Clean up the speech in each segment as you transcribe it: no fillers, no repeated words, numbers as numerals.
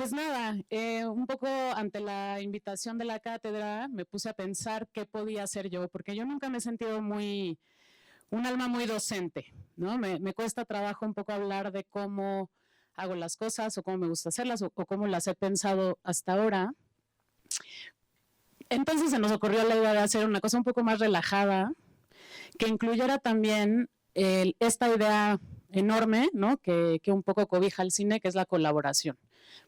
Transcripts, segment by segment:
Pues nada, un poco ante la invitación de la cátedra me puse a pensar qué podía hacer yo, porque yo nunca me he sentido un alma muy docente, ¿no? Me cuesta trabajo un poco hablar de cómo hago las cosas o cómo me gusta hacerlas o cómo las he pensado hasta ahora. Entonces se nos ocurrió la idea de hacer una cosa un poco más relajada, que incluyera también esta idea enorme, ¿no? Que un poco cobija el cine, que es la colaboración,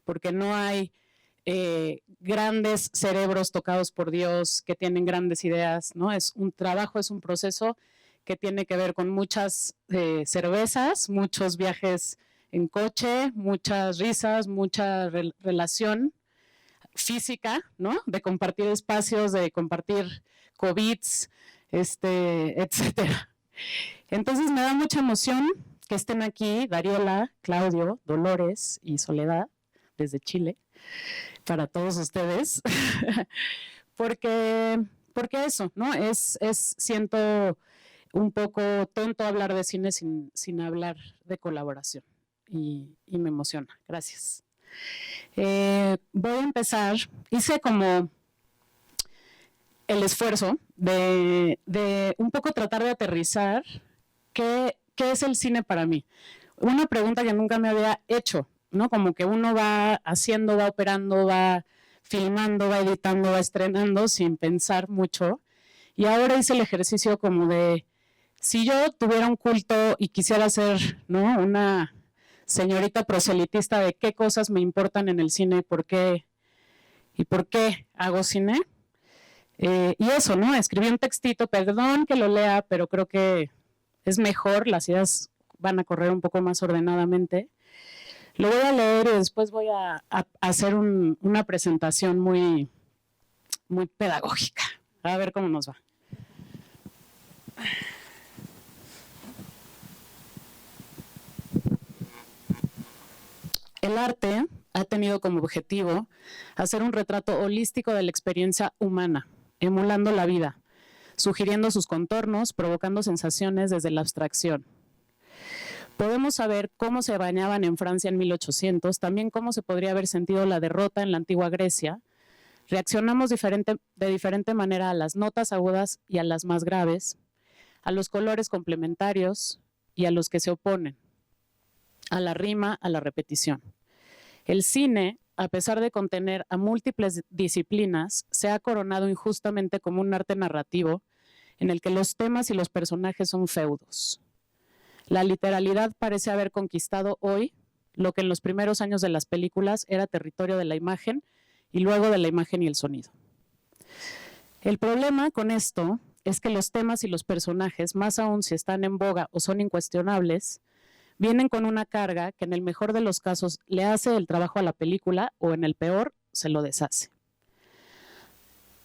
porque no hay grandes cerebros tocados por Dios que tienen grandes ideas, ¿no? Es un trabajo, es un proceso que tiene que ver con muchas cervezas, muchos viajes en coche, muchas risas, mucha relación física, ¿no? De compartir espacios, de compartir COVIDs, etcétera. Entonces me da mucha emoción que estén aquí Dariola, Claudio, Dolores y Soledad desde Chile para todos ustedes, porque eso, ¿no? Siento un poco tonto hablar de cine sin hablar de colaboración y me emociona. Gracias. Voy a empezar, hice como el esfuerzo de un poco tratar de aterrizar qué es el cine para mí. Una pregunta que nunca me había hecho, ¿no? Como que uno va haciendo, va operando, va filmando, va editando, va estrenando sin pensar mucho. Y ahora hice el ejercicio como de, si yo tuviera un culto y quisiera ser, ¿no? Una señorita proselitista de qué cosas me importan en el cine y por qué hago cine. Y eso, ¿no? Escribí un textito, perdón que lo lea, pero creo que es mejor, las ideas van a correr un poco más ordenadamente. Lo voy a leer y después voy a hacer una presentación muy pedagógica. A ver cómo nos va. El arte ha tenido como objetivo hacer un retrato holístico de la experiencia humana, emulando la vida, sugiriendo sus contornos, provocando sensaciones desde la abstracción. Podemos saber cómo se bañaban en Francia en 1800, también cómo se podría haber sentido la derrota en la antigua Grecia. Reaccionamos de diferente manera a las notas agudas y a las más graves, a los colores complementarios y a los que se oponen, a la rima, a la repetición. El cine, a pesar de contener a múltiples disciplinas, se ha coronado injustamente como un arte narrativo en el que los temas y los personajes son feudos. La literalidad parece haber conquistado hoy lo que en los primeros años de las películas era territorio de la imagen y luego de la imagen y el sonido. El problema con esto es que los temas y los personajes, más aún si están en boga o son incuestionables, vienen con una carga que en el mejor de los casos le hace el trabajo a la película o en el peor se lo deshace.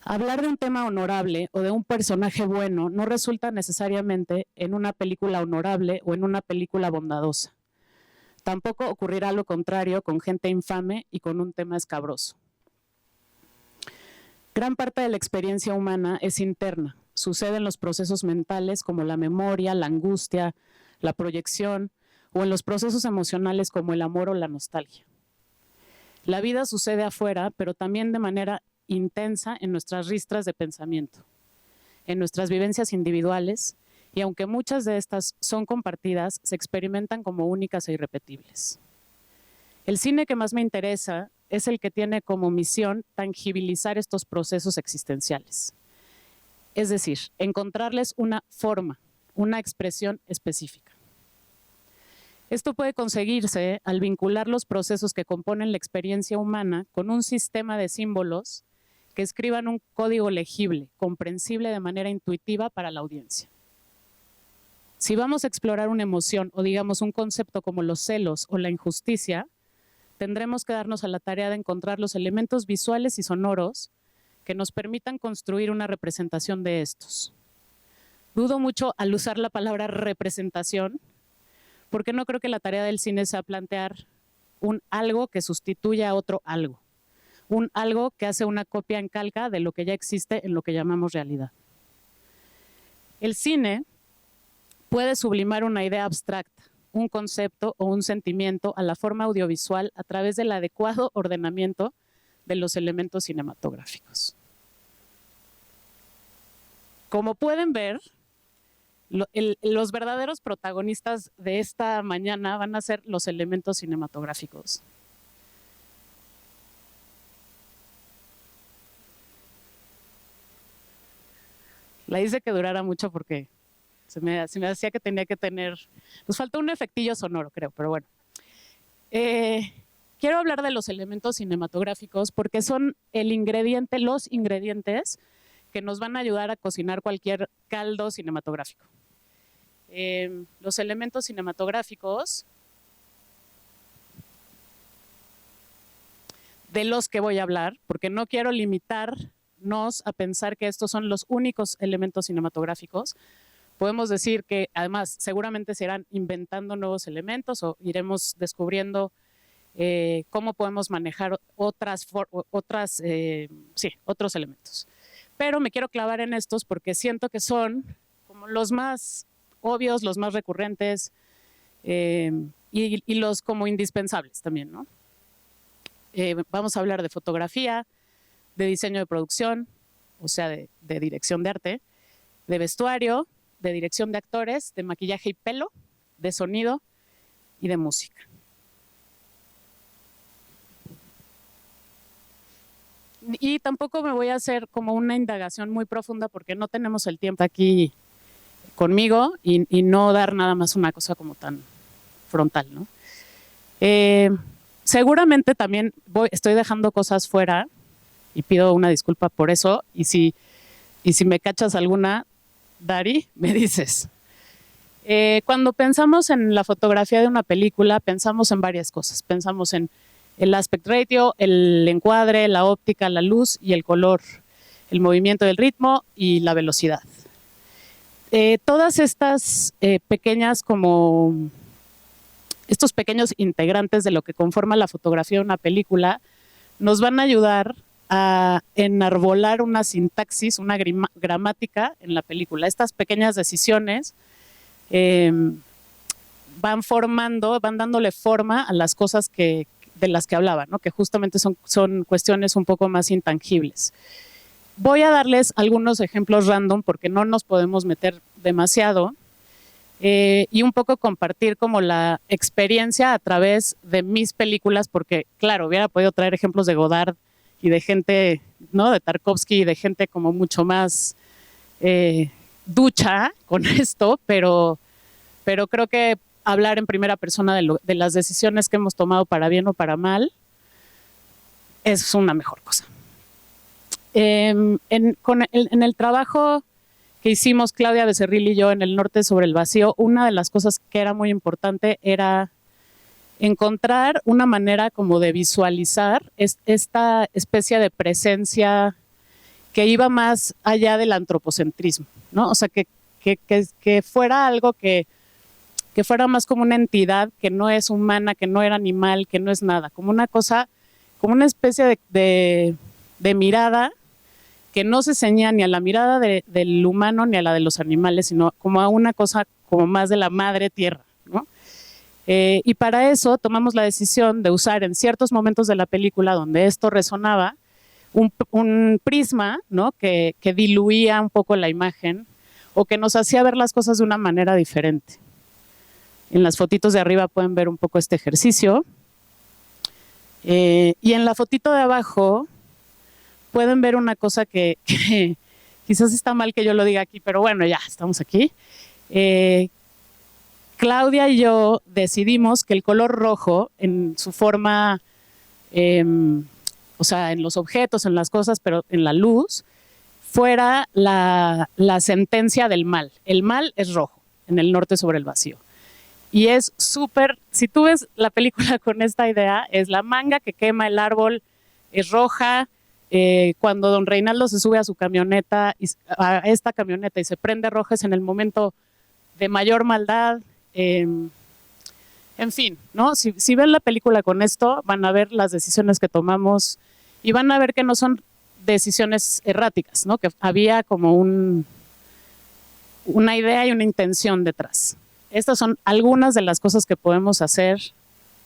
Hablar de un tema honorable o de un personaje bueno no resulta necesariamente en una película honorable o en una película bondadosa. Tampoco ocurrirá lo contrario con gente infame y con un tema escabroso. Gran parte de la experiencia humana es interna, sucede en los procesos mentales como la memoria, la angustia, la proyección, o en los procesos emocionales como el amor o la nostalgia. La vida sucede afuera, pero también de manera intensa en nuestras ristras de pensamiento, en nuestras vivencias individuales, y aunque muchas de estas son compartidas, se experimentan como únicas e irrepetibles. El cine que más me interesa es el que tiene como misión tangibilizar estos procesos existenciales, es decir, encontrarles una forma, una expresión específica. Esto puede conseguirse al vincular los procesos que componen la experiencia humana con un sistema de símbolos que escriban un código legible, comprensible de manera intuitiva para la audiencia. Si vamos a explorar una emoción o digamos un concepto como los celos o la injusticia, tendremos que darnos a la tarea de encontrar los elementos visuales y sonoros que nos permitan construir una representación de estos. Dudo mucho al usar la palabra representación, porque no creo que la tarea del cine sea plantear un algo que sustituya a otro algo, un algo que hace una copia en calca de lo que ya existe en lo que llamamos realidad. El cine puede sublimar una idea abstracta, un concepto o un sentimiento a la forma audiovisual a través del adecuado ordenamiento de los elementos cinematográficos. Como pueden ver, los verdaderos protagonistas de esta mañana van a ser los elementos cinematográficos. La hice que durara mucho porque se me hacía que tenía que tener, nos faltó un efectillo sonoro, creo, pero bueno. Quiero hablar de los elementos cinematográficos porque son los ingredientes que nos van a ayudar a cocinar cualquier caldo cinematográfico. Los elementos cinematográficos de los que voy a hablar, porque no quiero limitarnos a pensar que estos son los únicos elementos cinematográficos. Podemos decir que además seguramente se irán inventando nuevos elementos o iremos descubriendo cómo podemos manejar otros elementos. Pero me quiero clavar en estos porque siento que son como los más obvios, los más recurrentes y los como indispensables también, ¿no? Vamos a hablar de fotografía, de diseño de producción, o sea, de dirección de arte, de vestuario, de dirección de actores, de maquillaje y pelo, de sonido y de música. Y tampoco me voy a hacer como una indagación muy profunda porque no tenemos el tiempo aquí conmigo y no dar nada más una cosa como tan frontal, ¿no? Seguramente también estoy dejando cosas fuera y pido una disculpa por eso y si me cachas alguna, Dari, me dices. Cuando pensamos en la fotografía de una película, pensamos en varias cosas. Pensamos en el aspect ratio, el encuadre, la óptica, la luz y el color, el movimiento del ritmo y la velocidad. Todas estas estos pequeños integrantes de lo que conforma la fotografía de una película nos van a ayudar a enarbolar una sintaxis, una gramática en la película. Estas pequeñas decisiones van dándole forma a las cosas de las que hablaba, ¿no? Que justamente son cuestiones un poco más intangibles. Voy a darles algunos ejemplos random porque no nos podemos meter demasiado y un poco compartir como la experiencia a través de mis películas porque, claro, hubiera podido traer ejemplos de Godard y de gente, ¿no? De Tarkovsky y de gente como mucho más ducha con esto, pero creo que hablar en primera persona de las decisiones que hemos tomado para bien o para mal es una mejor cosa. En el trabajo que hicimos Claudia Becerril y yo en El Norte sobre el Vacío, una de las cosas que era muy importante era encontrar una manera como de visualizar esta especie de presencia que iba más allá del antropocentrismo, ¿no? O sea, que fuera algo que fuera más como una entidad que no es humana, que no era animal, que no es nada, como una cosa, como una especie de mirada que no se ceñía ni a la mirada del humano ni a la de los animales, sino como a una cosa como más de la madre tierra, ¿no? Y para eso tomamos la decisión de usar en ciertos momentos de la película donde esto resonaba, un prisma, ¿no? que diluía un poco la imagen o que nos hacía ver las cosas de una manera diferente. En las fotitos de arriba pueden ver un poco este ejercicio. Y en la fotito de abajo pueden ver una cosa que quizás está mal que yo lo diga aquí, pero bueno, ya estamos aquí. Claudia y yo decidimos que el color rojo en su forma, o sea, en los objetos, en las cosas, pero en la luz, fuera la sentencia del mal. El mal es rojo, en El Norte sobre el Vacío. Y es súper, si tú ves la película con esta idea, es la manga que quema el árbol, es roja. Cuando don Reinaldo se sube a su camioneta, a esta camioneta y se prende roja, es en el momento de mayor maldad. En fin, ¿no? Si ven la película con esto, van a ver las decisiones que tomamos y van a ver que no son decisiones erráticas, ¿no? Que había como una idea y una intención detrás. estas son algunas de las cosas que podemos hacer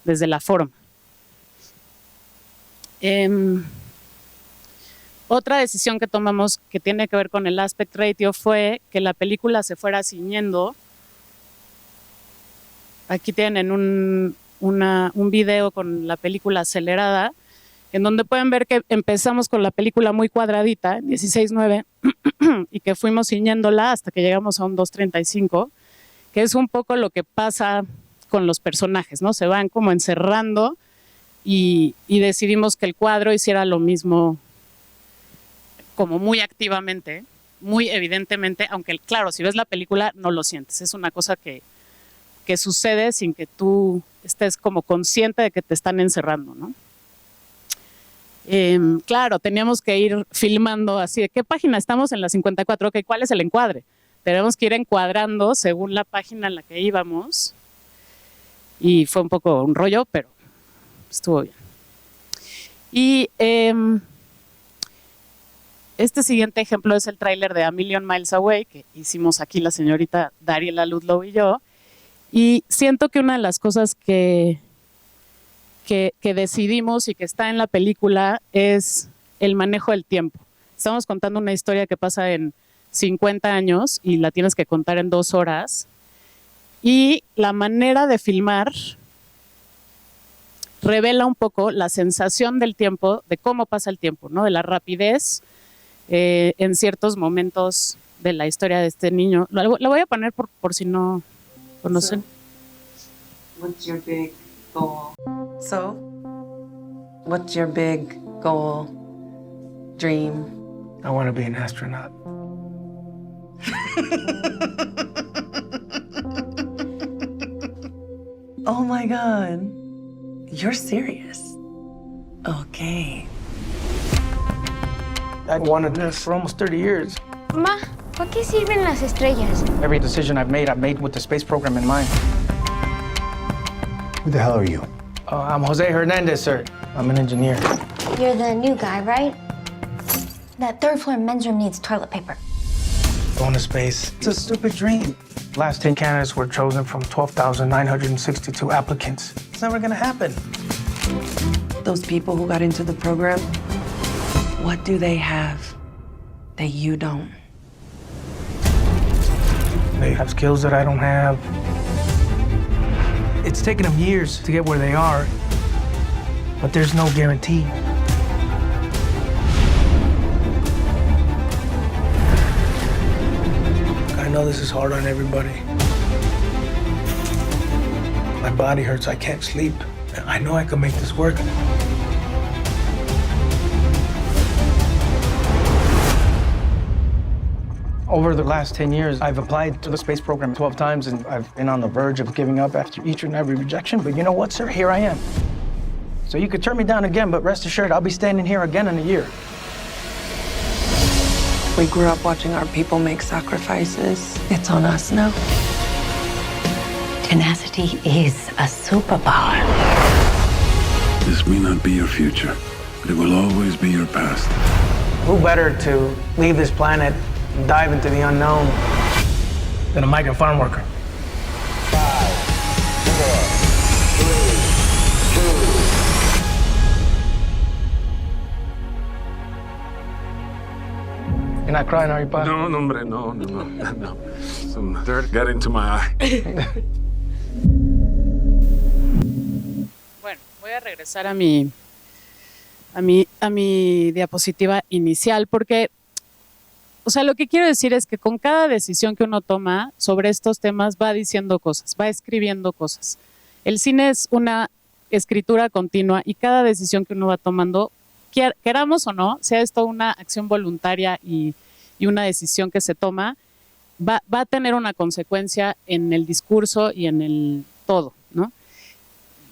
desde la forma. Otra decisión que tomamos que tiene que ver con el aspect ratio fue que la película se fuera ciñendo. Aquí tienen un video con la película acelerada, en donde pueden ver que empezamos con la película muy cuadradita, 16:9, y que fuimos ciñéndola hasta que llegamos a un 2:35, que es un poco lo que pasa con los personajes, ¿no? Se van como encerrando y decidimos que el cuadro hiciera lo mismo, como muy activamente, muy evidentemente, aunque claro, si ves la película no lo sientes, es una cosa que sucede sin que tú estés como consciente de que te están encerrando, ¿no? Claro, teníamos que ir filmando así, ¿de qué página estamos? En la 54, ok, ¿cuál es el encuadre? Tenemos que ir encuadrando según la página en la que íbamos, y fue un poco un rollo, pero estuvo bien. Y este siguiente ejemplo es el tráiler de A Million Miles Away, que hicimos aquí la señorita Dariela Ludlow y yo, y siento que una de las cosas que decidimos y que está en la película es el manejo del tiempo. Estamos contando una historia que pasa en 50 años y la tienes que contar en 2 horas, y la manera de filmar revela un poco la sensación del tiempo, de cómo pasa el tiempo, ¿no? De la rapidez en ciertos momentos de la historia de este niño. Lo voy a poner por si no conocen. What's your big goal? So, what's your big goal, dream? I want to be an astronaut. Oh my God. You're serious? Okay. I wanted this for almost 30 years. Ma, ¿para qué sirven las estrellas? Every decision I've made with the space program in mind. Who the hell are you? I'm Jose Hernandez, sir. I'm an engineer. You're the new guy, right? That 3rd floor men's room needs toilet paper. Going to space. It's a stupid dream. Last 10 candidates were chosen from 12,962 applicants. It's never gonna happen. Those people who got into the program, what do they have that you don't? They have skills that I don't have. It's taken them years to get where they are, but there's no guarantee. I know this is hard on everybody. My body hurts, I can't sleep. I know I can make this work. Over the last 10 years, I've applied to the space program 12 times, and I've been on the verge of giving up after each and every rejection. But you know what, sir? Here I am. So you could turn me down again, but rest assured, I'll be standing here again in a year. We grew up watching our people make sacrifices. It's on us now. Tenacity is a superpower. This may not be your future, but it will always be your past. Who better to leave this planet and dive into the unknown than a migrant farm worker? 5, 4, 3, 2. You're not crying, are you, Pa? No, hombre, no. Some dirt got into my eye. Bueno, voy a regresar a mi diapositiva inicial, porque, o sea, lo que quiero decir es que con cada decisión que uno toma sobre estos temas va diciendo cosas, va escribiendo cosas. El cine es una escritura continua y cada decisión que uno va tomando, queramos o no, sea esto una acción voluntaria y una decisión que se toma, va a tener una consecuencia en el discurso y en el todo, ¿no?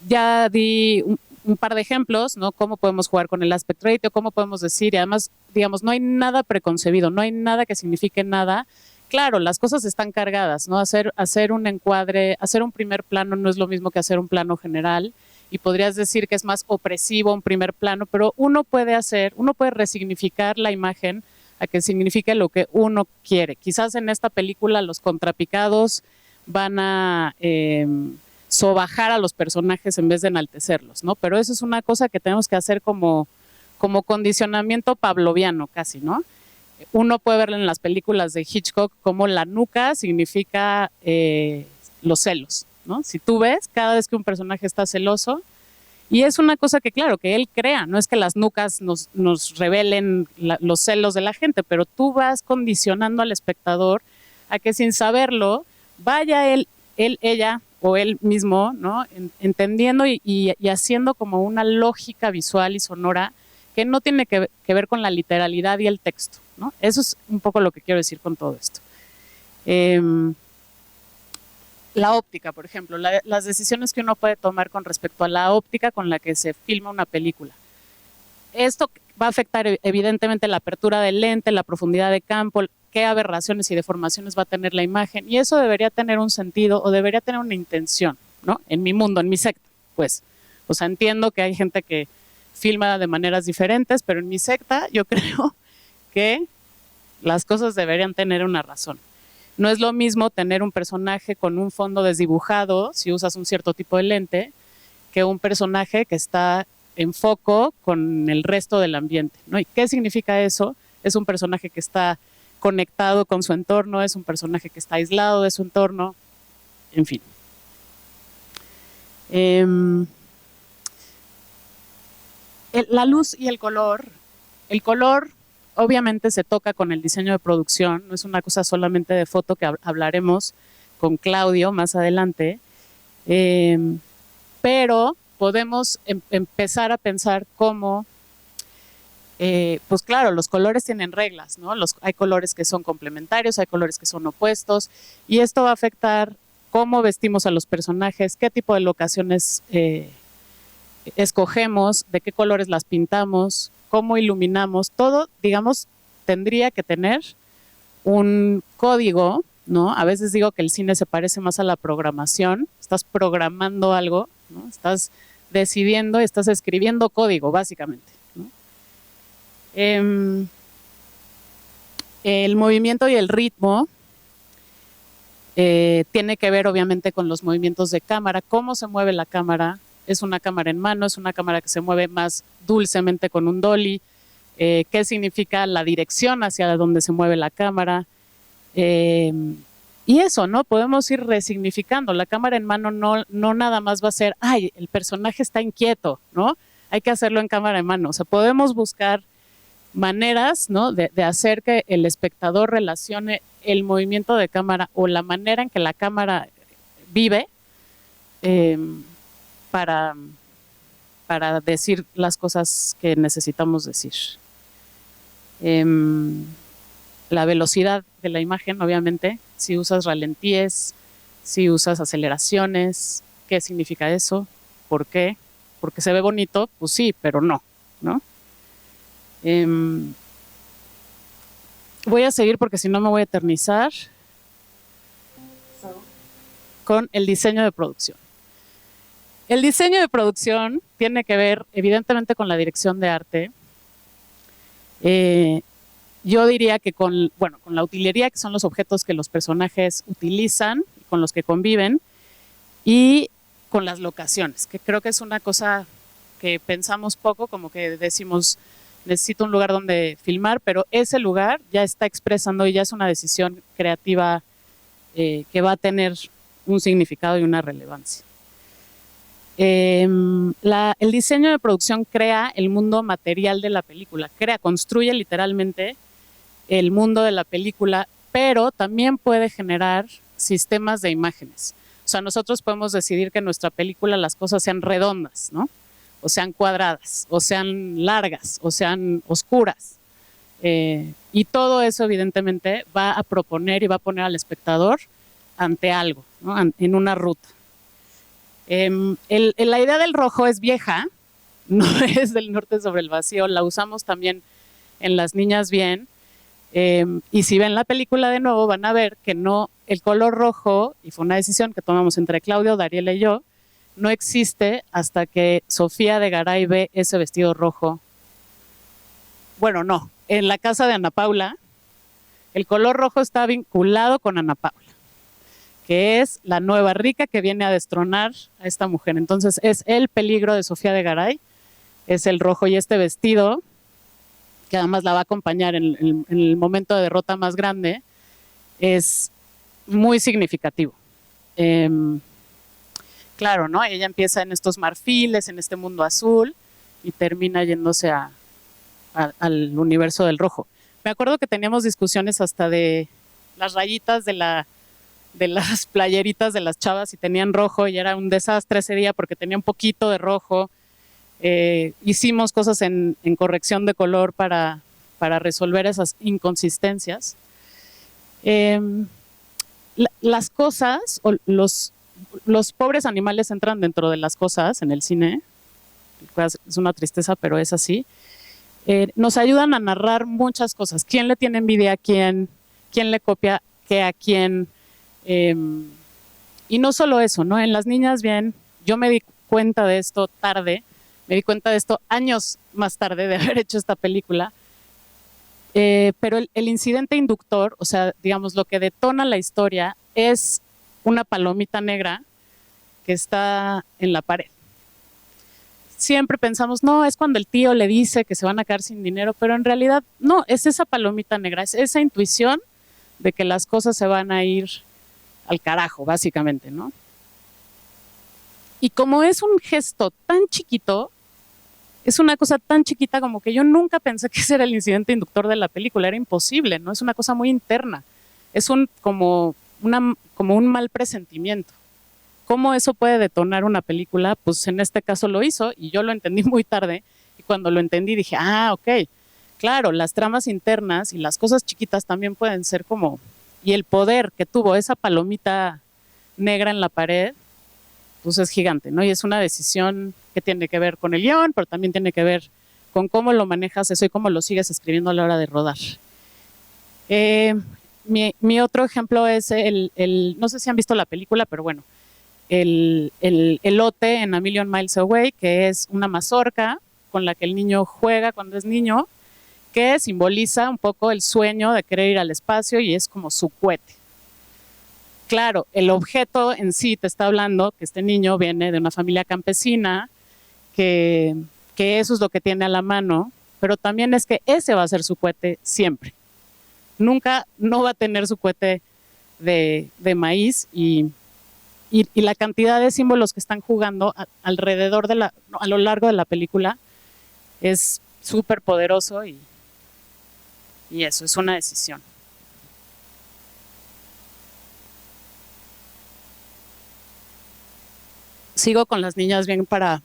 Ya di un par de ejemplos, ¿no? Cómo podemos jugar con el aspect ratio, cómo podemos decir, y además, digamos, no hay nada preconcebido, no hay nada que signifique nada. Claro, las cosas están cargadas, ¿no? Hacer un encuadre, hacer un primer plano no es lo mismo que hacer un plano general, y podrías decir que es más opresivo un primer plano, pero uno puede resignificar la imagen a que signifique lo que uno quiere. Quizás en esta película los contrapicados van a sobajar a los personajes en vez de enaltecerlos, ¿no? Pero eso es una cosa que tenemos que hacer como condicionamiento pavloviano casi, ¿no? Uno puede ver en las películas de Hitchcock como la nuca significa los celos, ¿no? Si tú ves, cada vez que un personaje está celoso, y es una cosa que, claro, que él crea, no es que las nucas nos revelen los celos de la gente, pero tú vas condicionando al espectador a que sin saberlo vaya él, ella o él mismo, ¿no? Entendiendo y haciendo como una lógica visual y sonora que no tiene que ver con la literalidad y el texto, ¿no? Eso es un poco lo que quiero decir con todo esto. La óptica, por ejemplo, las decisiones que uno puede tomar con respecto a la óptica con la que se filma una película. Esto va a afectar evidentemente la apertura del lente, la profundidad de campo, qué aberraciones y deformaciones va a tener la imagen, y eso debería tener un sentido o debería tener una intención, ¿no? En mi mundo, en mi secta, pues. O sea, entiendo que hay gente que filma de maneras diferentes, pero en mi secta yo creo que las cosas deberían tener una razón. No es lo mismo tener un personaje con un fondo desdibujado, si usas un cierto tipo de lente, que un personaje que está en foco con el resto del ambiente, ¿no? ¿Y qué significa eso? Es un personaje que está conectado con su entorno, es un personaje que está aislado de su entorno, en fin. La luz y el color obviamente se toca con el diseño de producción, no es una cosa solamente de foto que hablaremos con Claudio más adelante, pero podemos empezar a pensar cómo, pues claro, los colores tienen reglas, ¿no? Hay colores que son complementarios, hay colores que son opuestos, y esto va a afectar cómo vestimos a los personajes, qué tipo de locaciones escogemos, de qué colores las pintamos, cómo iluminamos, todo, digamos, tendría que tener un código, ¿no? A veces digo que el cine se parece más a la programación, estás programando algo, ¿no? Estás decidiendo, estás escribiendo código, básicamente, ¿no? El movimiento y el ritmo tiene que ver, obviamente, con los movimientos de cámara, cómo se mueve la cámara. Es una cámara en mano, es una cámara que se mueve más dulcemente con un dolly, qué significa la dirección hacia donde se mueve la cámara, y eso, ¿no? Podemos ir resignificando. La cámara en mano no nada más va a ser, ay, el personaje está inquieto, ¿no? Hay que hacerlo en cámara en mano. O sea, podemos buscar maneras, ¿no? de hacer que el espectador relacione el movimiento de cámara o la manera en que la cámara vive, para decir las cosas que necesitamos decir. La velocidad de la imagen, obviamente, si usas ralentíes, si usas aceleraciones, ¿qué significa eso? ¿Por qué? Porque se ve bonito, pues sí, pero no, ¿no? Voy a seguir porque si no me voy a eternizar con el diseño de producción. El diseño de producción tiene que ver evidentemente con la dirección de arte. Yo diría que con la utilería, que son los objetos que los personajes utilizan, con los que conviven, y con las locaciones, que creo que es una cosa que pensamos poco, como que decimos, necesito un lugar donde filmar, pero ese lugar ya está expresando y ya es una decisión creativa que va a tener un significado y una relevancia. El diseño de producción crea el mundo material de la película, construye literalmente el mundo de la película, pero también puede generar sistemas de imágenes. O sea, nosotros podemos decidir que en nuestra película las cosas sean redondas, ¿no? O sean cuadradas, o sean largas, o sean oscuras. Y todo eso evidentemente va a proponer y va a poner al espectador ante algo, ¿no? En una ruta. La idea del rojo es vieja, no es del Norte sobre el Vacío, la usamos también en Las Niñas Bien, y si ven la película de nuevo van a ver que no, el color rojo, y fue una decisión que tomamos entre Claudio, Dariela y yo, no existe hasta que Sofía de Garay ve ese vestido rojo. Bueno, no, en la casa de Ana Paula, el color rojo está vinculado con Ana Paula. que es la nueva rica que viene a destronar a esta mujer. Entonces es el peligro de Sofía de Garay, es el rojo y este vestido, que además la va a acompañar en el momento de derrota más grande, es muy significativo. Claro, ¿no? Ella empieza en estos marfiles, en este mundo azul, y termina yéndose al universo del rojo. Me acuerdo que teníamos discusiones hasta de las rayitas de las playeritas de las chavas y tenían rojo y era un desastre ese día porque tenía un poquito de rojo. Hicimos cosas en corrección de color para resolver esas inconsistencias. Las cosas, o los pobres animales entran dentro de las cosas en el cine, es una tristeza, pero es así. Nos ayudan a narrar muchas cosas. ¿Quién le tiene envidia a quién? ¿Quién le copia qué a quién? Y no solo eso, ¿no? En Las Niñas Bien, yo me di cuenta de esto tarde, me di cuenta de esto años más tarde de haber hecho esta película, pero el incidente inductor, o sea, digamos, lo que detona la historia es una palomita negra que está en la pared. Siempre pensamos, no, es cuando el tío le dice que se van a quedar sin dinero, pero en realidad no, es esa palomita negra, es esa intuición de que las cosas se van a ir al carajo, básicamente, ¿no? Y como es un gesto tan chiquito, es una cosa tan chiquita como que yo nunca pensé que ese era el incidente inductor de la película, era imposible, ¿no? Es una cosa muy interna, es como un mal presentimiento. ¿Cómo eso puede detonar una película? Pues en este caso lo hizo y yo lo entendí muy tarde y cuando lo entendí dije, ok, claro, las tramas internas y las cosas chiquitas también pueden ser como, y el poder que tuvo esa palomita negra en la pared, pues es gigante, ¿no? Y es una decisión que tiene que ver con el guión, pero también tiene que ver con cómo lo manejas eso y cómo lo sigues escribiendo a la hora de rodar. Mi otro ejemplo es no sé si han visto la película, pero bueno, el elote en A Million Miles Away, que es una mazorca con la que el niño juega cuando es niño, que simboliza un poco el sueño de querer ir al espacio y es como su cohete. Claro, el objeto en sí te está hablando que este niño viene de una familia campesina, que eso es lo que tiene a la mano, pero también es que ese va a ser su cohete siempre. Nunca no va a tener su cohete de maíz y la cantidad de símbolos que están jugando alrededor a lo largo de la película es súper poderoso y eso es una decisión. Sigo con Las Niñas Bien para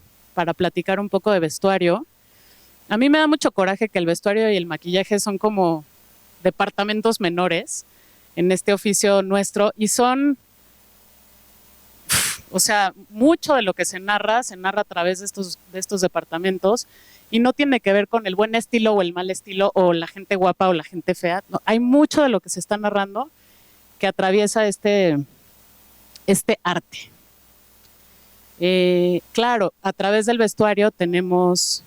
platicar un poco de vestuario. A mí me da mucho coraje que el vestuario y el maquillaje son como departamentos menores en este oficio nuestro y son, o sea, mucho de lo que se narra a través de estos departamentos y no tiene que ver con el buen estilo o el mal estilo o la gente guapa o la gente fea. No, hay mucho de lo que se está narrando que atraviesa este arte. Claro, a través del vestuario tenemos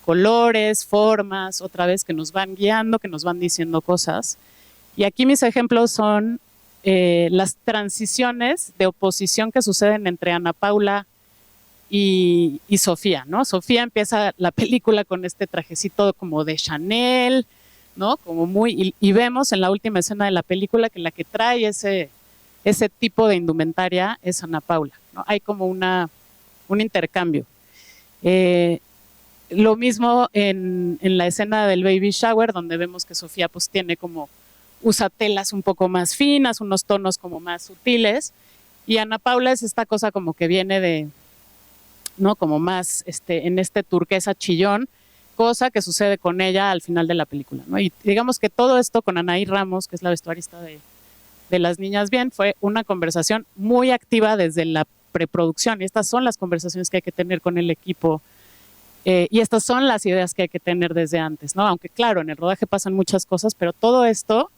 colores, formas, otra vez que nos van guiando, que nos van diciendo cosas. Y aquí mis ejemplos son las transiciones de oposición que suceden entre Ana Paula y Sofía, ¿no? Sofía empieza la película con este trajecito como de Chanel, ¿no? Como muy, y vemos en la última escena de la película que la que trae ese tipo de indumentaria es Ana Paula, ¿no? Hay como un intercambio. Lo mismo en la escena del baby shower, donde vemos que Sofía pues usa telas un poco más finas, unos tonos como más sutiles, y Ana Paula es esta cosa como que viene ¿no? Como más en este turquesa chillón, cosa que sucede con ella al final de la película, ¿no? Y digamos que todo esto con Anaí Ramos, que es la vestuarista de Las Niñas Bien, fue una conversación muy activa desde la preproducción, y estas son las conversaciones que hay que tener con el equipo, y estas son las ideas que hay que tener desde antes, ¿no? Aunque claro, en el rodaje pasan muchas cosas, pero todo esto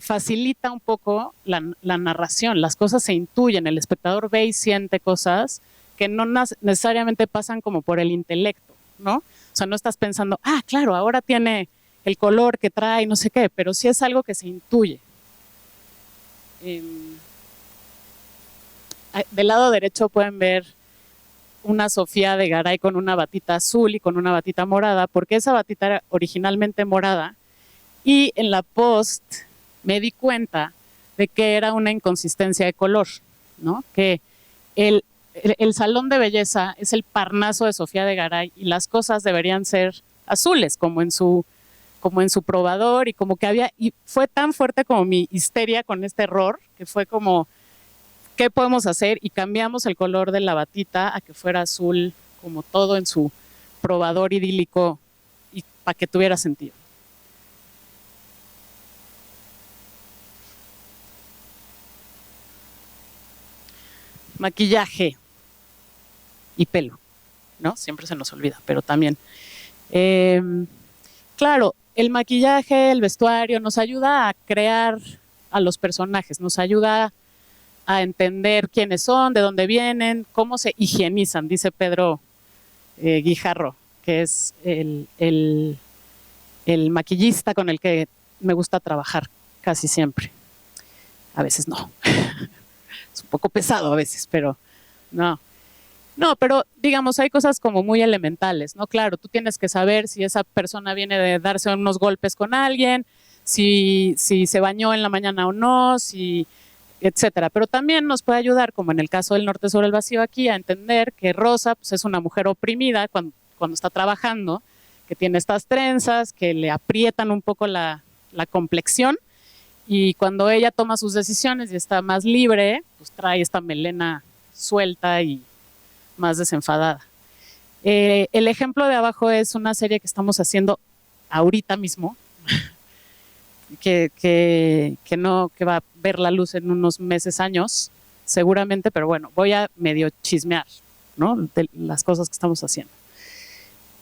facilita un poco la narración, las cosas se intuyen, el espectador ve y siente cosas que no necesariamente pasan como por el intelecto, ¿no? O sea, no estás pensando, claro, ahora tiene el color que trae, no sé qué, pero sí es algo que se intuye. del lado derecho pueden ver una Sofía de Garay con una batita azul y con una batita morada, porque esa batita era originalmente morada, y en la post me di cuenta de que era una inconsistencia de color, ¿no? Que el salón de belleza es el Parnaso de Sofía de Garay y las cosas deberían ser azules, como en su probador, y como que había, y fue tan fuerte como mi histeria con este error, que fue como, ¿qué podemos hacer? Y cambiamos el color de la batita a que fuera azul, como todo en su probador idílico, y para que tuviera sentido. Maquillaje y pelo, ¿no? Siempre se nos olvida, pero también. Claro, el maquillaje, el vestuario nos ayuda a crear a los personajes, nos ayuda a entender quiénes son, de dónde vienen, cómo se higienizan, dice Pedro Guijarro, que es el maquillista con el que me gusta trabajar casi siempre. A veces no. Es un poco pesado a veces, pero no. No, pero digamos, hay cosas como muy elementales, ¿no? Claro, tú tienes que saber si esa persona viene de darse unos golpes con alguien, si se bañó en la mañana o no, etcétera. Pero también nos puede ayudar, como en el caso del Norte sobre el Vacío aquí, a entender que Rosa pues, es una mujer oprimida cuando está trabajando, que tiene estas trenzas, que le aprietan un poco la complexión, y cuando ella toma sus decisiones y está más libre, pues trae esta melena suelta y más desenfadada. El ejemplo de abajo es una serie que estamos haciendo ahorita mismo, que va a ver la luz en unos meses, años, seguramente, pero bueno, voy a medio chismear, ¿no? De las cosas que estamos haciendo.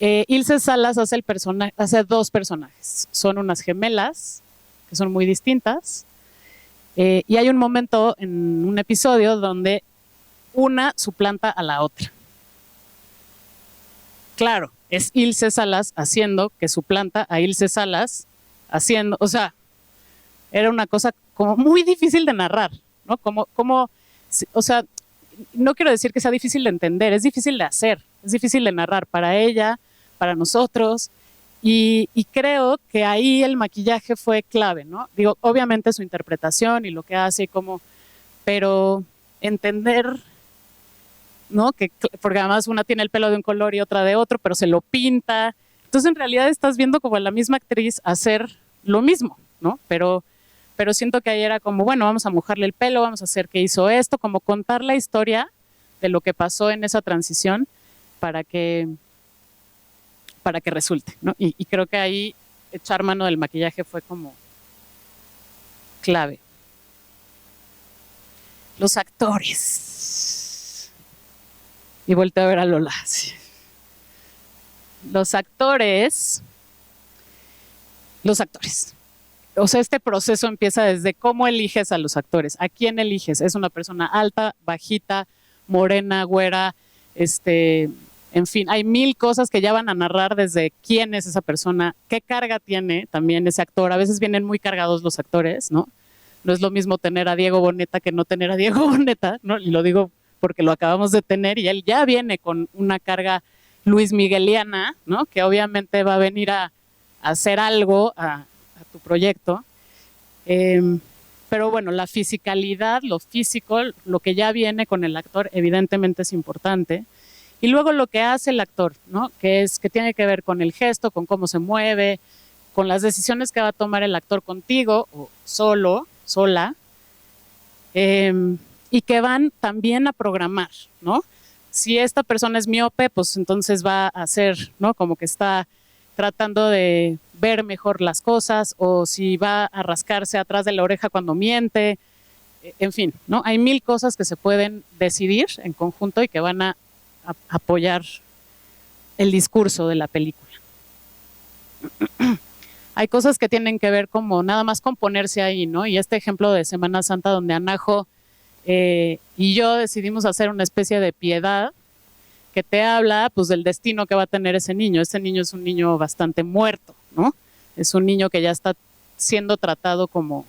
Ilse Salas hace dos personajes, son unas gemelas que son muy distintas, y hay un momento en un episodio donde una suplanta a la otra. Claro, es Ilse Salas haciendo que suplanta a Ilse Salas haciendo, o sea, era una cosa como muy difícil de narrar, ¿no? O sea, no quiero decir que sea difícil de entender, es difícil de hacer, es difícil de narrar para ella, para nosotros, y creo que ahí el maquillaje fue clave, ¿no? Digo, obviamente su interpretación y lo que hace, pero entender, ¿no? Porque además una tiene el pelo de un color y otra de otro, pero se lo pinta. Entonces en realidad estás viendo como a la misma actriz hacer lo mismo, ¿no? Pero siento que ahí era como, bueno, vamos a mojarle el pelo, vamos a hacer que hizo esto, como contar la historia de lo que pasó en esa transición para que resulte, ¿no? Y creo que ahí echar mano del maquillaje fue como clave. Los actores. Y volteo a ver a Lola. Sí. Los actores. O sea, este proceso empieza desde cómo eliges a los actores. ¿A quién eliges? ¿Es una persona alta, bajita, morena, güera? En fin, hay mil cosas que ya van a narrar desde quién es esa persona, qué carga tiene también ese actor. A veces vienen muy cargados los actores, ¿no? No es lo mismo tener a Diego Boneta que no tener a Diego Boneta, ¿no? Y lo digo porque lo acabamos de tener y él ya viene con una carga Luis Migueliana, ¿no? Que obviamente va a venir a hacer algo a tu proyecto. Pero bueno, la fisicalidad, lo físico, lo que ya viene con el actor, evidentemente es importante. Y luego lo que hace el actor, ¿no? Que tiene que ver con el gesto, con cómo se mueve, con las decisiones que va a tomar el actor contigo, o solo, sola, y que van también a programar, ¿no? Si esta persona es miope, pues entonces va a hacer, ¿no? Como que está tratando de ver mejor las cosas, o si va a rascarse atrás de la oreja cuando miente, en fin, ¿no? Hay mil cosas que se pueden decidir en conjunto y que van a apoyar el discurso de la película. Hay cosas que tienen que ver como nada más con ponerse ahí, ¿no? Y este ejemplo de Semana Santa donde Anajo y yo decidimos hacer una especie de piedad que te habla pues del destino que va a tener ese niño. Ese niño es un niño bastante muerto, ¿no? Es un niño que ya está siendo tratado como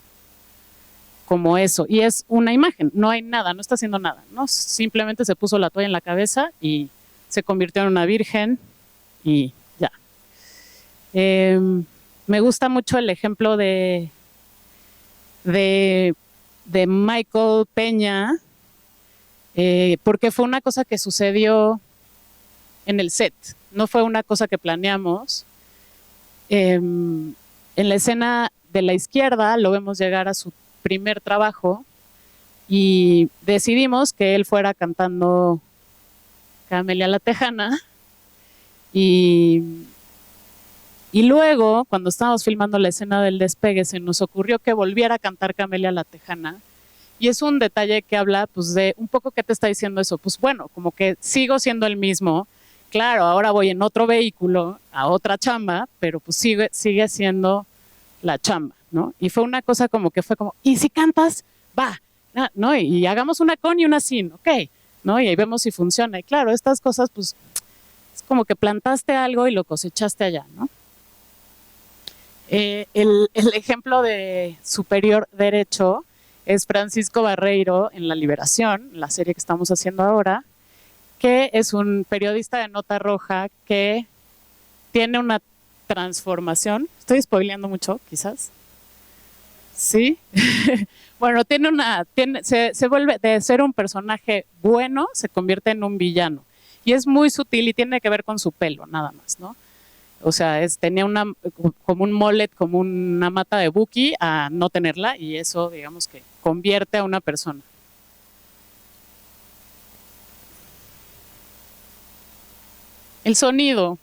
como eso. Y es una imagen, no hay nada, no está haciendo nada, ¿no? Simplemente se puso la toalla en la cabeza y se convirtió en una virgen y ya. Me gusta mucho el ejemplo de Michael Peña, porque fue una cosa que sucedió en el set, no fue una cosa que planeamos. En la escena de la izquierda lo vemos llegar a su primer trabajo y decidimos que él fuera cantando Camelia la Tejana y luego cuando estábamos filmando la escena del despegue se nos ocurrió que volviera a cantar Camelia la Tejana y es un detalle que habla pues de un poco qué te está diciendo eso, pues bueno, como que sigo siendo el mismo. Claro, ahora voy en otro vehículo, a otra chamba, pero pues sigue siendo la chamba, ¿no? Y fue una cosa como que fue como, ¿y si cantas? Va, ¿no? Y hagamos una con y una sin, ok, ¿no? Y ahí vemos si funciona. Y claro, estas cosas, pues, es como que plantaste algo y lo cosechaste allá, ¿no? El ejemplo de superior derecho es Francisco Barreiro en La Liberación, la serie que estamos haciendo ahora, que es un periodista de nota roja que tiene una transformación. Estoy spoileando mucho, quizás. Sí. Bueno, se vuelve de ser un personaje bueno, se convierte en un villano. Y es muy sutil y tiene que ver con su pelo, nada más, ¿no? O sea, tenía como un mullet, como una mata de Buki, a no tenerla, y eso, digamos que convierte a una persona. El sonido.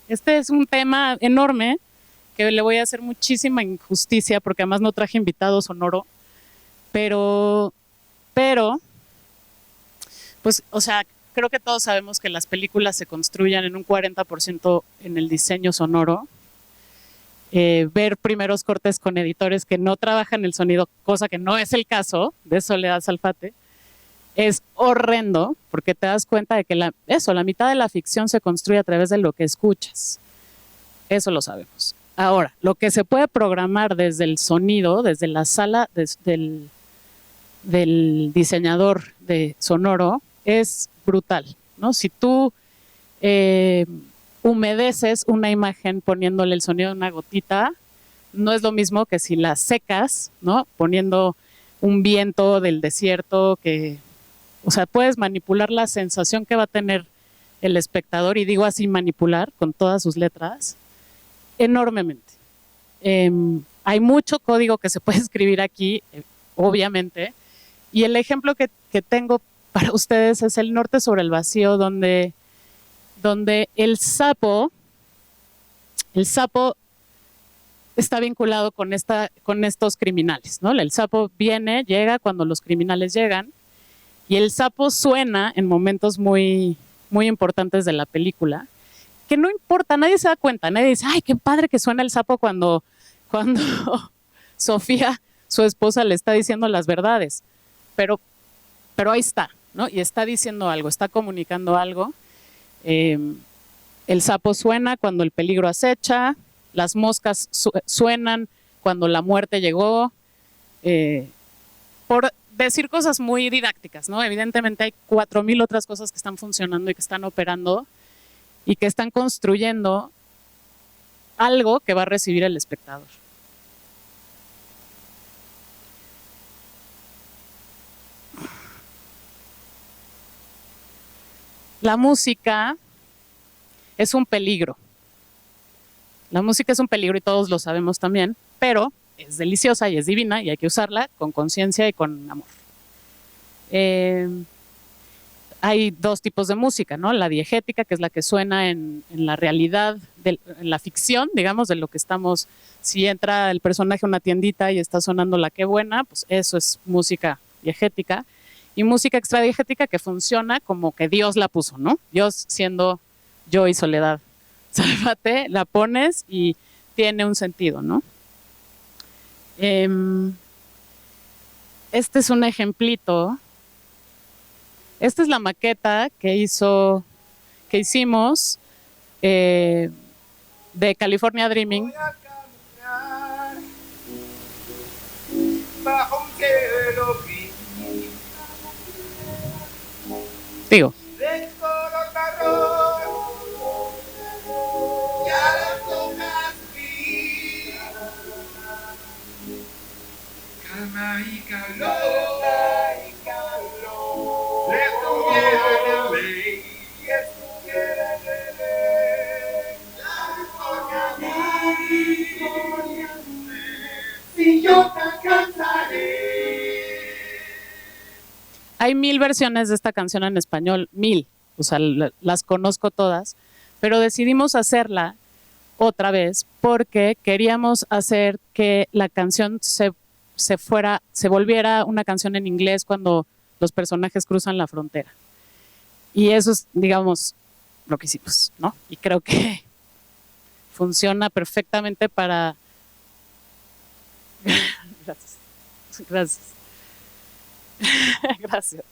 Este es un tema enorme que le voy a hacer muchísima injusticia porque además no traje invitado sonoro, pero, pues, o sea, creo que todos sabemos que las películas se construyen en un 40% en el diseño sonoro. Ver primeros cortes con editores que no trabajan el sonido, cosa que no es el caso de Soledad Salfate, es horrendo porque te das cuenta de que la mitad de la ficción se construye a través de lo que escuchas. Eso lo sabemos. Ahora, lo que se puede programar desde el sonido, desde la sala del diseñador de sonoro, es brutal, ¿no? Si tú humedeces una imagen poniéndole el sonido de una gotita, no es lo mismo que si la secas, ¿no? Poniendo un viento del desierto que... O sea, puedes manipular la sensación que va a tener el espectador, y digo así manipular con todas sus letras, enormemente. Hay mucho código que se puede escribir aquí, obviamente, y el ejemplo que tengo para ustedes es El Norte sobre el Vacío, donde el sapo está vinculado con estos criminales, ¿no? El sapo llega cuando los criminales llegan, y el sapo suena en momentos muy, muy importantes de la película, que no importa, nadie se da cuenta, nadie dice, ay, qué padre que suena el sapo cuando Sofía, su esposa, le está diciendo las verdades, pero ahí está, ¿no? Y está diciendo algo, está comunicando algo. El sapo suena cuando el peligro acecha, las moscas suenan cuando la muerte llegó, por decir cosas muy didácticas, ¿no? Evidentemente hay 4,000 otras cosas que están funcionando y que están operando y que están construyendo algo que va a recibir el espectador. La música es un peligro. La música es un peligro y todos lo sabemos también, pero es deliciosa y es divina y hay que usarla con conciencia y con amor. Hay dos tipos de música, ¿no? La diegética, que es la que suena en la realidad, en la ficción, digamos, de lo que estamos. Si entra el personaje a una tiendita y está sonando la qué buena, pues eso es música diegética. Y música extradiegética, que funciona como que Dios la puso, ¿no? Dios siendo yo y Soledad Salfate, la pones y tiene un sentido, ¿no? Este es un ejemplito. Esta es la maqueta que hicimos de California Dreaming. Voy a caminar bajo un cielo Digo, hay 1000 versiones de esta canción en español, 1000, o sea, las conozco todas, pero decidimos hacerla otra vez porque queríamos hacer que la canción se volviera una canción en inglés cuando los personajes cruzan la frontera. Y eso es, digamos, lo que hicimos, ¿no? Y creo que funciona perfectamente para... Gracias. Gracias. Gracias.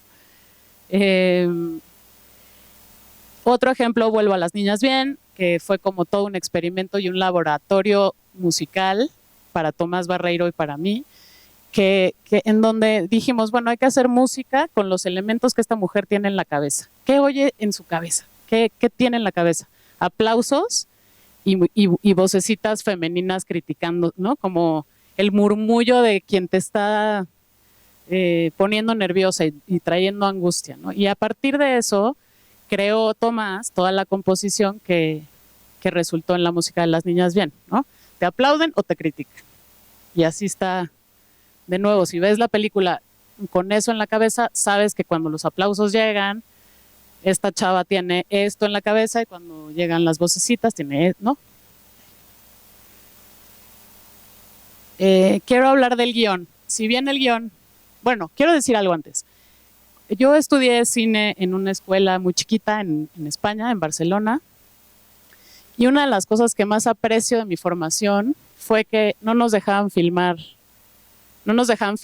Otro ejemplo, vuelvo a Las Niñas Bien, que fue como todo un experimento y un laboratorio musical para Tomás Barreiro y para mí, que en donde dijimos, bueno, hay que hacer música con los elementos que esta mujer tiene en la cabeza. ¿Qué oye en su cabeza? ¿Qué tiene en la cabeza? Aplausos y vocecitas femeninas criticando, ¿no? Como el murmullo de quien te está poniendo nerviosa y trayendo angustia, ¿no? Y a partir de eso creó Tomás toda la composición que resultó en la música de Las Niñas Bien, ¿no? Te aplauden o te critican. Y así está. De nuevo, si ves la película con eso en la cabeza, sabes que cuando los aplausos llegan, esta chava tiene esto en la cabeza y cuando llegan las vocecitas tiene, ¿no? Quiero hablar del guión. Si bien el guión, bueno, quiero decir algo antes. Yo estudié cine en una escuela muy chiquita en España, en Barcelona, y una de las cosas que más aprecio de mi formación fue que no nos dejaban filmar. No nos dejaban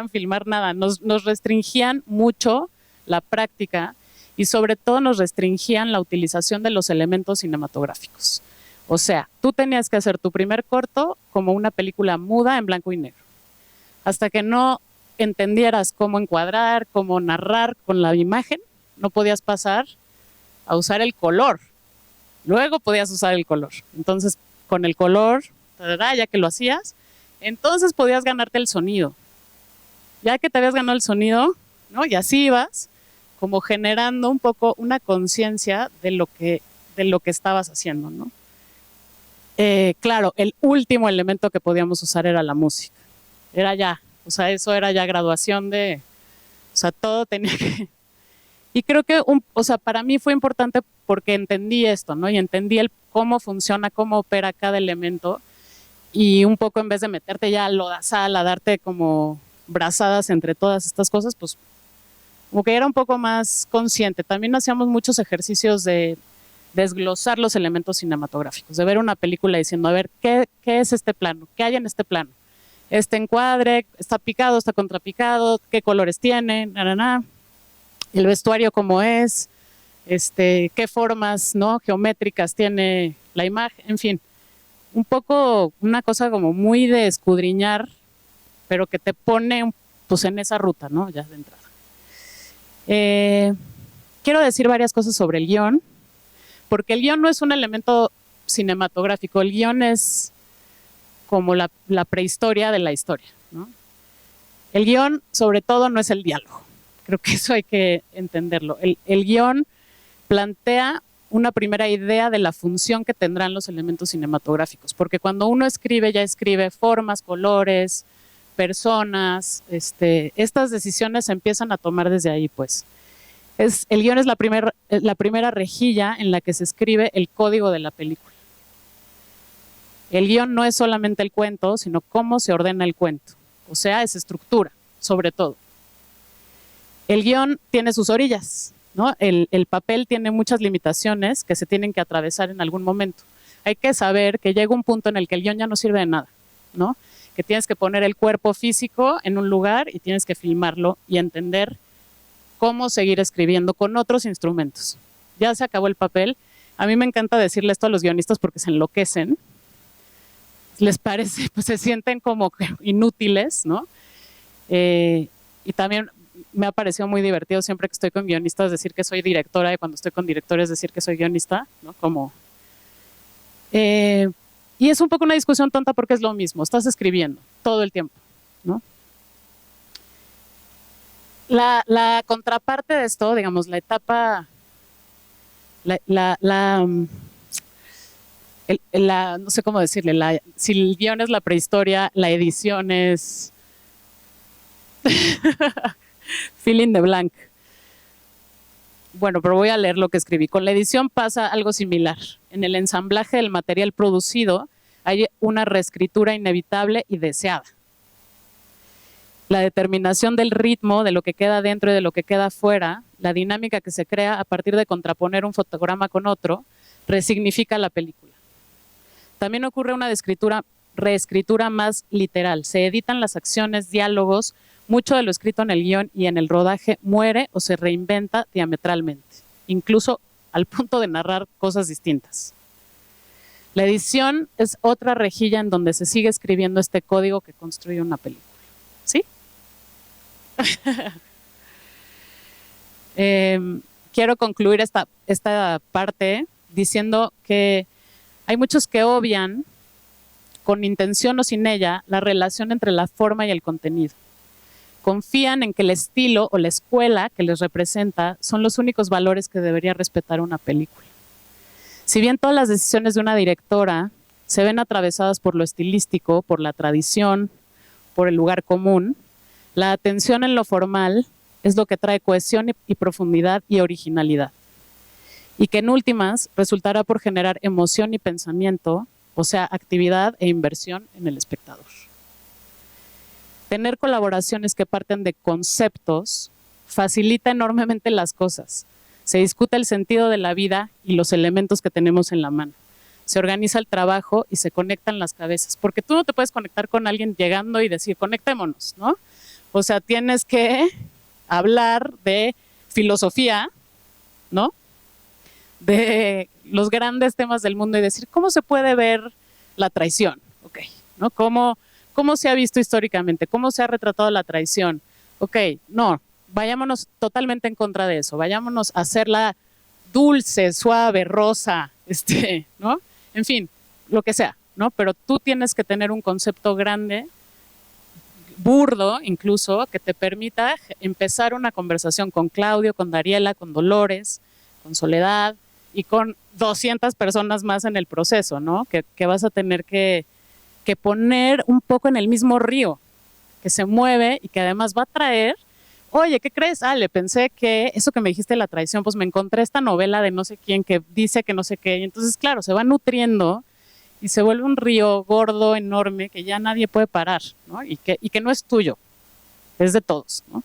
filmar nada, nos restringían mucho la práctica y sobre todo nos restringían la utilización de los elementos cinematográficos. O sea, tú tenías que hacer tu primer corto como una película muda en blanco y negro. Hasta que no entendieras cómo encuadrar, cómo narrar con la imagen, no podías pasar a usar el color. Luego podías usar el color. Entonces, con el color, ya que lo hacías, entonces podías ganarte el sonido. Ya que te habías ganado el sonido, ¿no? Y así ibas como generando un poco una conciencia de lo que estabas haciendo, ¿no? Claro, el último elemento que podíamos usar era la música. Era ya, o sea, eso era ya graduación de, o sea, todo tenía que... Y creo que, o sea, para mí fue importante porque entendí esto, ¿no? Y entendí cómo funciona, cómo opera cada elemento. Y un poco en vez de meterte ya a lodazal, a darte como brazadas entre todas estas cosas, pues como que era un poco más consciente. También hacíamos muchos ejercicios de desglosar los elementos cinematográficos, de ver una película diciendo, a ver, ¿qué es este plano? ¿Qué hay en este plano? Este encuadre, ¿está picado, está contrapicado? ¿Qué colores tiene? El vestuario cómo es, qué formas, ¿no? Geométricas tiene la imagen, en fin. Un poco una cosa como muy de escudriñar, pero que te pone pues en esa ruta, ¿no? Ya de entrada. Quiero decir varias cosas sobre el guión, porque el guión no es un elemento cinematográfico, el guión es como la prehistoria de la historia, ¿no? El guión, sobre todo, no es el diálogo. Creo que eso hay que entenderlo. El guión plantea una primera idea de la función que tendrán los elementos cinematográficos, porque cuando uno escribe, ya escribe formas, colores, personas, estas decisiones se empiezan a tomar desde ahí, pues. El guión es la primera rejilla en la que se escribe el código de la película. El guión no es solamente el cuento, sino cómo se ordena el cuento, o sea, es estructura, sobre todo. El guión tiene sus orillas, ¿no? El papel tiene muchas limitaciones que se tienen que atravesar en algún momento. Hay que saber que llega un punto en el que el guión ya no sirve de nada, ¿no? Que tienes que poner el cuerpo físico en un lugar y tienes que filmarlo y entender cómo seguir escribiendo con otros instrumentos. Ya se acabó el papel. A mí me encanta decirle esto a los guionistas porque se enloquecen. Les parece, pues se sienten como inútiles, ¿no? Y también me ha parecido muy divertido siempre que estoy con guionistas decir que soy directora y cuando estoy con directores decir que soy guionista, ¿no? Como, y es un poco una discusión tonta porque es lo mismo, estás escribiendo todo el tiempo, ¿no? La contraparte de esto, digamos, la etapa, no sé cómo decirle, si el guión es la prehistoria, la edición es fill in the blank. Bueno, pero voy a leer lo que escribí. Con la edición pasa algo similar. En el ensamblaje del material producido hay una reescritura inevitable y deseada. La determinación del ritmo, de lo que queda dentro y de lo que queda fuera, la dinámica que se crea a partir de contraponer un fotograma con otro, resignifica la película. También ocurre una reescritura más literal. Se editan las acciones, diálogos, mucho de lo escrito en el guión y en el rodaje muere o se reinventa diametralmente, incluso al punto de narrar cosas distintas. La edición es otra rejilla en donde se sigue escribiendo este código que construye una película. ¿Sí? Quiero concluir esta parte diciendo que hay muchos que obvian, con intención o sin ella, la relación entre la forma y el contenido. Confían en que el estilo o la escuela que les representa son los únicos valores que debería respetar una película. Si bien todas las decisiones de una directora se ven atravesadas por lo estilístico, por la tradición, por el lugar común, la atención en lo formal es lo que trae cohesión y profundidad y originalidad. Y que en últimas resultará por generar emoción y pensamiento, o sea, actividad e inversión en el espectador. Tener colaboraciones que parten de conceptos facilita enormemente las cosas. Se discute el sentido de la vida y los elementos que tenemos en la mano. Se organiza el trabajo y se conectan las cabezas. Porque tú no te puedes conectar con alguien llegando y decir, conectémonos, ¿no? O sea, tienes que hablar de filosofía, ¿no? De los grandes temas del mundo y decir, ¿cómo se puede ver la traición? Ok, ¿no? ¿Cómo se ha visto históricamente? ¿Cómo se ha retratado la traición? Ok, no, vayámonos totalmente en contra de eso. Vayámonos a hacerla dulce, suave, rosa, ¿no? En fin, lo que sea, ¿no? Pero tú tienes que tener un concepto grande, burdo incluso, que te permita empezar una conversación con Claudio, con Dariela, con Dolores, con Soledad y con 200 personas más en el proceso, ¿no? Que vas a tener que poner un poco en el mismo río, que se mueve y que además va a traer, oye, ¿qué crees? Le pensé que eso que me dijiste de la traición, pues me encontré esta novela de no sé quién que dice que no sé qué, y entonces claro, se va nutriendo y se vuelve un río gordo, enorme, que ya nadie puede parar, ¿no? Y que no es tuyo, es de todos, ¿no?